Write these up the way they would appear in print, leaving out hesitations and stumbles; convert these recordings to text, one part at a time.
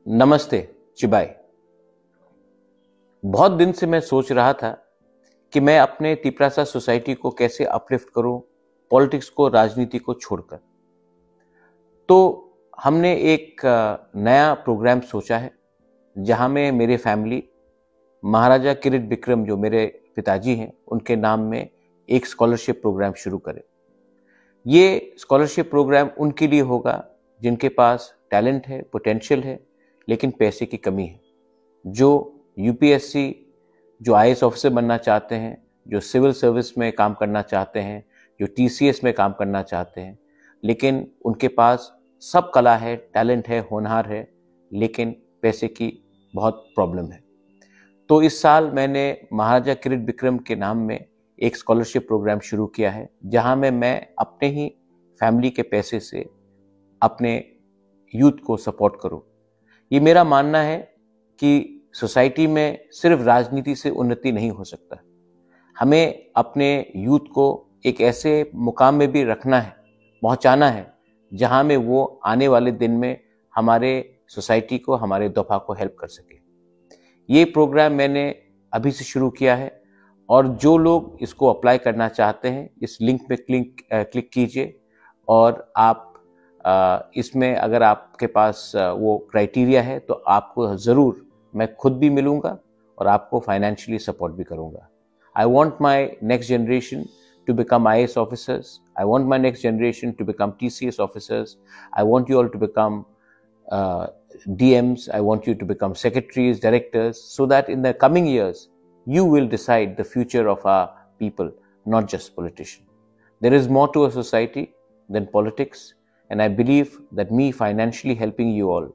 नमस्ते चिबाई। बहुत दिन से मैं सोच रहा था कि मैं अपने तिपरासा सोसाइटी को कैसे अपलिफ्ट करूं, पॉलिटिक्स को, राजनीति को छोड़कर। तो हमने एक नया प्रोग्राम सोचा है जहां में मेरे फैमिली महाराजा किरीट विक्रम जो मेरे पिताजी हैं उनके नाम में एक स्कॉलरशिप प्रोग्राम शुरू करें। ये स्कॉलरशिप प्रोग्राम उनके लिए होगा जिनके पास टैलेंट है, पोटेंशियल है, लेकिन पैसे की कमी है। जो यूपीएससी, जो आईएएस ऑफिसर बनना चाहते हैं, जो सिविल सर्विस में काम करना चाहते हैं, जो टीसीएस में काम करना चाहते हैं, लेकिन उनके पास सब कला है, टैलेंट है, होनहार है, लेकिन पैसे की बहुत प्रॉब्लम है। तो इस साल मैंने महाराजा किरीट विक्रम के नाम में एक स्कॉलरशिप प्रोग्राम शुरू किया है जहां में मैं अपने ही फैमिली के पैसे से अपने यूथ को सपोर्ट करूं। ये मेरा मानना है कि सोसाइटी में सिर्फ राजनीति से उन्नति नहीं हो सकता। हमें अपने यूथ को एक ऐसे मुकाम में भी रखना है, पहुंचाना है, जहां में वो आने वाले दिन में हमारे सोसाइटी को, हमारे दफा को हेल्प कर सके। ये प्रोग्राम मैंने अभी से शुरू किया है और जो लोग इसको अप्लाई करना चाहते हैं इस लिंक पे क्लिक कीजिए और आप इसमें अगर आपके पास वो क्राइटेरिया है तो आपको ज़रूर मैं खुद भी मिलूंगा और आपको फाइनेंशियली सपोर्ट भी करूंगा। I want my next generation to become IAS officers. I want my next generation to become TCS officers. I want you all to become DMs. I want you to become secretaries, directors, so that in the coming years, you will decide the future of our people, not just politicians. There is more to a society than politics, and I believe that me financially helping you all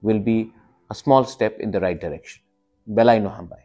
will be a small step in the right direction. Belai no hambai.